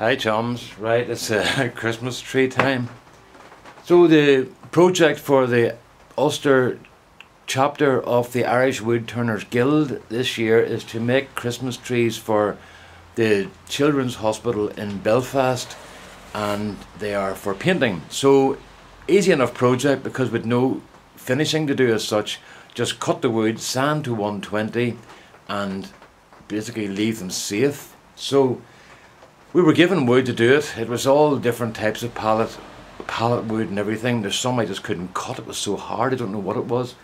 Hi chums, right, it's Christmas tree time. So the project for the Ulster Chapter of the Irish Woodturners Guild this year is to make Christmas trees for the Children's Hospital in Belfast, and they are for painting. So easy enough project because with no finishing to do as such, just cut the wood, sand to 120 and basically leave them safe. So we were given wood to do it. It was all different types of pallet wood and everything. There's some I just couldn't cut, it was so hard, I don't know what it was.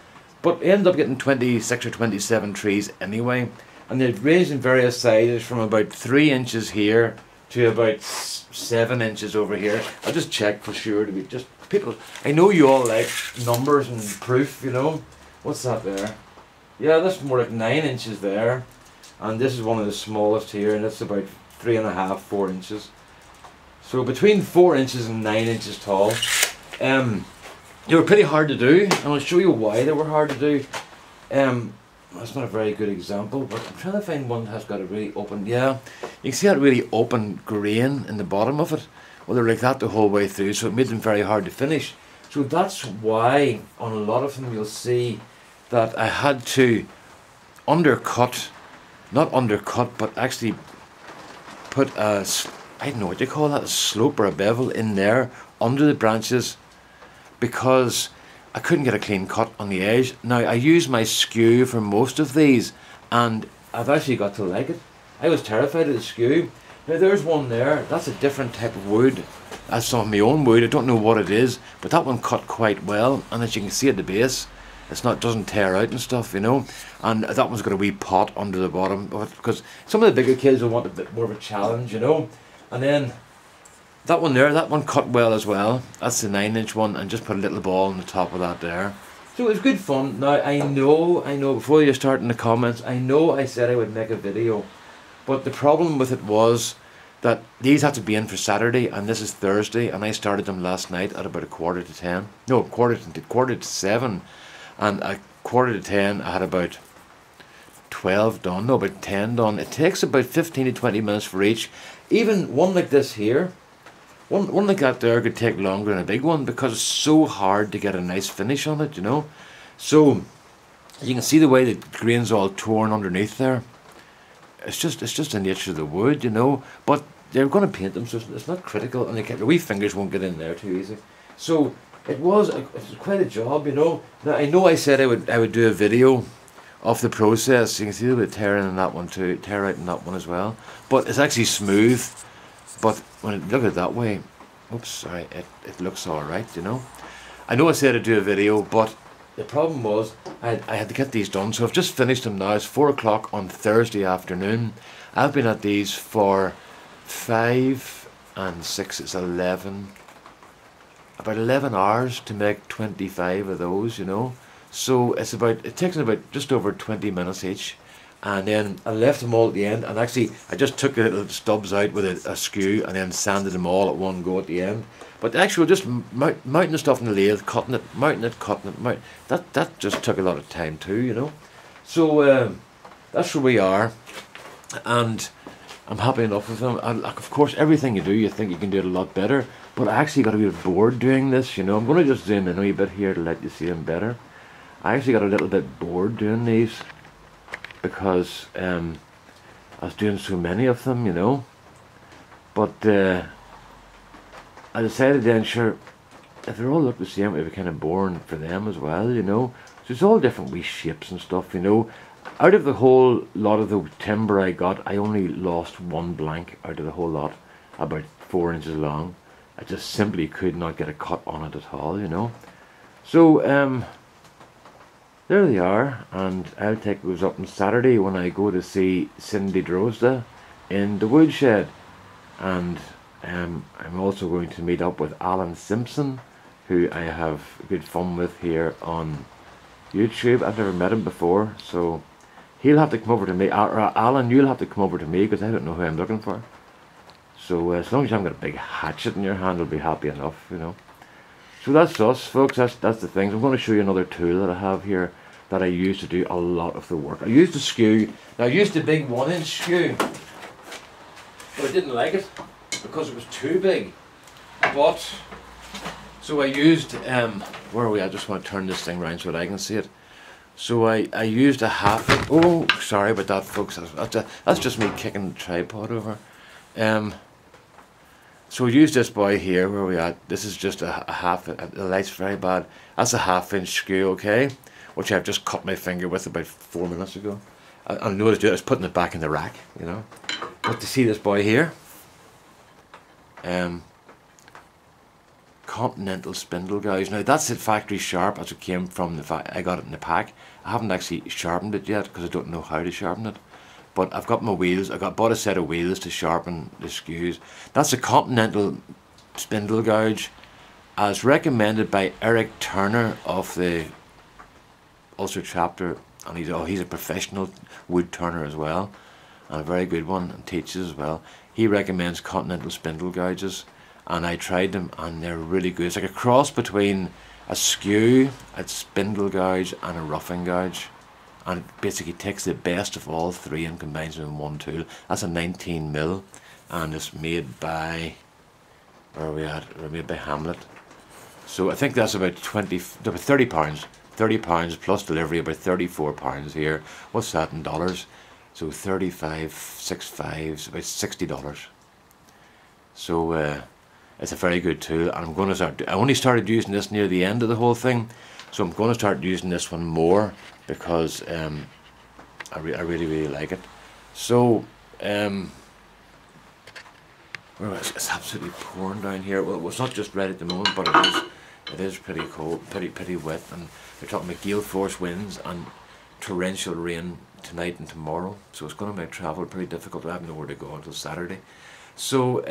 But I ended up getting 26 or 27 trees anyway. And they've ranged in various sizes from about 3 inches here to about 7 inches over here. I'll just check for sure to be just people. I know you all like numbers and proof, you know. What's that there? Yeah, that's more like 9 inches there. And this is one of the smallest here, and it's about 3.5, 4 inches. So between 4 inches and 9 inches tall. They were pretty hard to do, and I'll show you why they were hard to do. That's not a very good example, but I'm trying to find one that has got a really open, yeah. You can see that really open grain in the bottom of it. Well, they're like that the whole way through, so it made them very hard to finish. So that's why on a lot of them you'll see that I had to undercut, not undercut, but actually put a, I don't know what you call that, a slope or a bevel in there under the branches, because I couldn't get a clean cut on the edge. Now I use my skew for most of these, and I've actually got to like it. I was terrified of the skew. Now there's one there, that's a different type of wood. That's some of my own wood, I don't know what it is, but that one cut quite well, and as you can see at the base, it's not, doesn't tear out and stuff, you know. And that one's got a wee pot under the bottom of it, because some of the bigger kids will want a bit more of a challenge, you know. And then that one there, that one cut well as well. That's the 9-inch one, and just put a little ball on the top of that there. So it was good fun. Now I know, before you start in the comments, I know I said I would make a video, but the problem with it was that these had to be in for Saturday, and this is Thursday, and I started them last night at about 9:45. No, quarter to 7. And at 9:45 I had about 12 done, no, about 10 done. It takes about 15 to 20 minutes for each. Even one like this here, one like that there could take longer than a big one, because it's so hard to get a nice finish on it, you know. So you can see the way the grain's all torn underneath there. It's just the nature of the wood, you know. But they're going to paint them, so it's not critical, and the wee fingers won't get in there too easy. So it was quite a job, you know. Now I know I said I would do a video of the process. You can see a bit of tearing in that one too, tear out in that one as well. But it's actually smooth. But when you look at it that way, oops, sorry, it looks all right, you know. I know I said I'd do a video, but the problem was I had to get these done. So I've just finished them now. It's 4 o'clock on Thursday afternoon. I've been at these for 5 and 6, it's 11. About 11 hours to make 25 of those, you know. So it takes about just over 20 minutes each. And then I left them all at the end, and actually I just took the little stubs out with a skew and then sanded them all at one go at the end. But actually just mounting the stuff in the lathe, cutting it, mounting it, cutting it, that just took a lot of time too, you know. So that's where we are, and I'm happy enough with them. And of course, everything you do, you think you can do it a lot better, but I actually got a bit bored doing this, you know. I'm going to just zoom in a wee bit here to let you see them better. I actually got a little bit bored doing these, because I was doing so many of them, you know. But I decided then, sure, if they all look the same, it would be kind of boring for them as well, you know. So it's all different wee shapes and stuff, you know. Out of the whole lot of the timber I got, I only lost one blank out of the whole lot, about 4 inches long. I just simply could not get a cut on it at all, you know. So there they are, and I'll take those up on Saturday when I go to see Cindy Drozda in the woodshed. And I'm also going to meet up with Alan Simpson, who I have good fun with here on YouTube. I've never met him before, so he'll have to come over to me. Alan, you'll have to come over to me, because I don't know who I'm looking for. So as long as you haven't got a big hatchet in your hand, I'll be happy enough, you know. So that's us, folks. That's the things. I'm going to show you another tool that I have here that I use to do a lot of the work. I used the skew. Now I used the big 1-inch skew, but I didn't like it. because it was too big. But so I used where are we? I just want to turn this thing around so that I can see it. So I used a half. Oh, sorry about that, folks. That's just me kicking the tripod over. So we used this boy here. Where are we at? This is just a half. The light's very bad. That's a 1/2 inch screw, okay, which I've just cut my finger with about 4 minutes ago. I noticed it. I was putting it back in the rack, you know. But to see this boy here, Continental spindle gouge. Now that's at factory sharp, as it came from the I got it in the pack. I haven't actually sharpened it yet because I don't know how to sharpen it. But I've got my wheels. Bought a set of wheels to sharpen the screws. That's a Continental spindle gouge, as recommended by Eric Turner of the Ulster Chapter, and he's a professional wood turner as well, and a very good one, and teaches as well. He recommends Continental spindle gouges, and I tried them, and they're really good. It's like a cross between a skew, a spindle gouge, and a roughing gouge, and it basically takes the best of all three and combines them in one tool. That's a 19mm, and it's made by, where are we at? We're made by Hamlet. So I think that's about 30 pounds. 30 pounds plus delivery, about 34 pounds here. What's that in dollars? So 35.65, about $60. So it's a very good tool, and I'm going to start. I only started using this near the end of the whole thing, so I'm going to start using this one more because I really like it. So it's absolutely pouring down here. Well, it's not just red at the moment, but it is pretty cold, pretty wet, and they're talking about gale force winds and torrential rain tonight and tomorrow. So it's going to make travel pretty difficult. I have nowhere to go until Saturday. So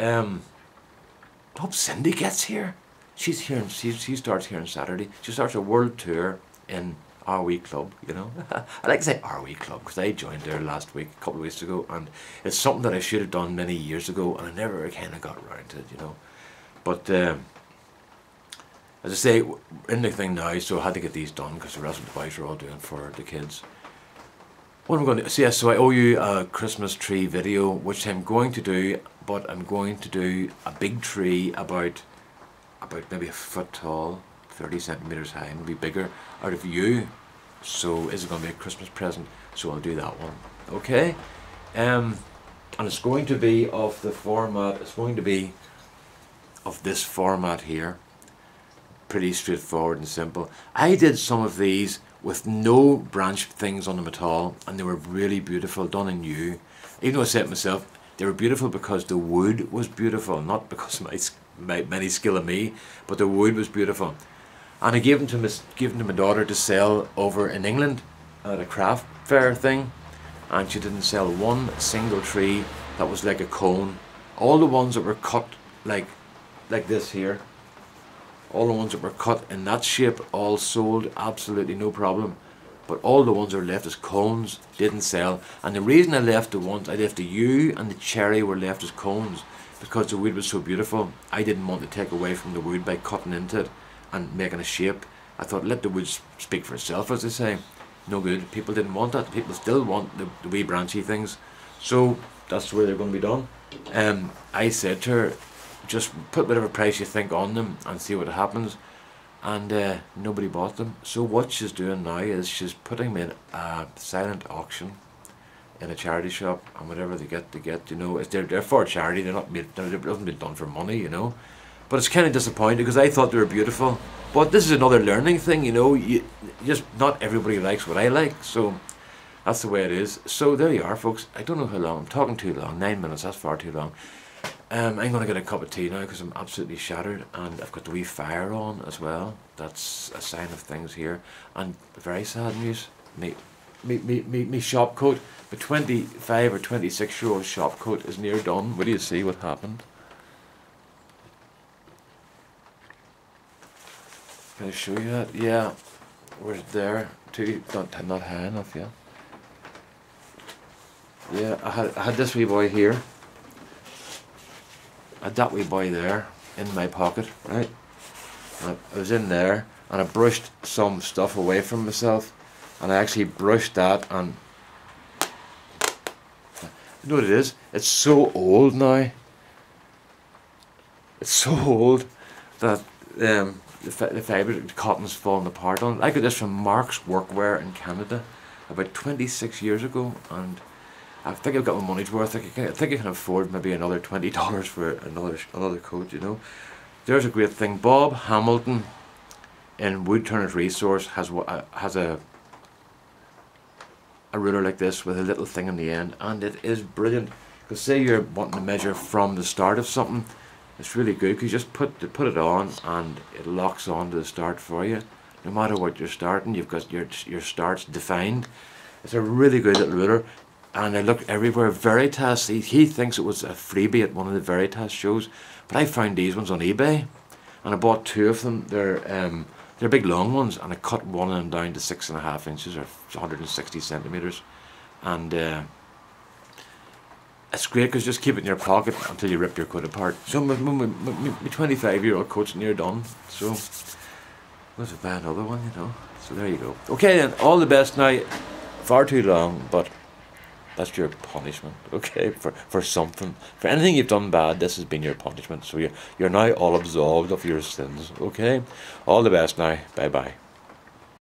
hope Cindy gets here. She's here, and she starts here on Saturday. She starts a world tour in our wee club, you know. I like to say our wee club because I joined there last week, a couple of weeks ago, and it's something that I should have done many years ago, and I never kind of got around to it, you know. But as I say, we're in the thing now, so I had to get these done because the rest of the boys are all doing for the kids. What am I going to see? So I owe you a Christmas tree video, which I'm going to do, but I'm going to do a big tree about maybe a foot tall, 30 centimeters high, and it'll be bigger out of view. So is it going to be a Christmas present? So I'll do that one. Okay, and it's going to be of the format. It's going to be of this format here. Pretty straightforward and simple. I did some of these with no branch things on them at all, and they were really beautiful, done in new. Even though I said to myself, they were beautiful because the wood was beautiful, not because of any skill of me, but the wood was beautiful. And I gave them to my daughter to sell over in England at a craft fair thing, and she didn't sell one single tree that was like a cone. All the ones that were cut like this here, all the ones that were cut in that shape, all sold, absolutely no problem. But all the ones that were left as cones didn't sell. And the reason I left the yew and the cherry were left as cones, because the wood was so beautiful. I didn't want to take away from the wood by cutting into it and making a shape. I thought, let the wood speak for itself, as they say. No good. People didn't want that. People still want the wee branchy things. So that's the way they're going to be done. I said to her, just put whatever price you think on them and see what happens. And nobody bought them. So what she's doing now is she's putting them in a silent auction in a charity shop, and whatever they get, you know, they're for charity. They're not made. It hasn't been done for money, you know. But it's kind of disappointing because I thought they were beautiful. But this is another learning thing, you know. Just not everybody likes what I like, so that's the way it is. So there you are, folks. I don't know how long I'm talking too long. 9 minutes. That's far too long. I'm going to get a cup of tea now because I'm absolutely shattered, and I've got the wee fire on as well. That's a sign of things here. And very sad news. Me shop coat, my 25 or 26-year-old shop coat is near done. What do you see what happened? Can I show you that? Yeah, we're there too. Not high enough, yeah. Yeah, I had this wee boy here. I had that wee boy there in my pocket, right? And I was in there, and I brushed some stuff away from myself, and I actually brushed that, and you know what it is? It's so old now. It's so old that the fibre, the cotton's falling apart on it. I got this from Mark's Workwear in Canada about 26 years ago, and I think I've got my money's worth. I think I can afford maybe another $20 for another coat, you know. There's a great thing. Bob Hamilton in Woodturners Resource has a ruler like this with a little thing on the end, and it is brilliant. Because say you're wanting to measure from the start of something, it's really good because you just put it on and it locks on to the start for you. No matter what you're starting, you've got your starts defined. It's a really good little ruler, and I looked everywhere. Veritas, he thinks it was a freebie at one of the Veritas shows, but I found these ones on eBay, and I bought 2 of them. They're big long ones, and I cut one of them down to 6.5 inches or 160 centimeters, and it's great because just keep it in your pocket until you rip your coat apart. So my 25-year-old coat's near done, so let's buy another one, you know. So there you go. Okay then, all the best now. Far too long, but that's your punishment, okay, for something. For anything you've done bad, this has been your punishment. So you're now all absolved of your sins, okay? All the best now. Bye-bye.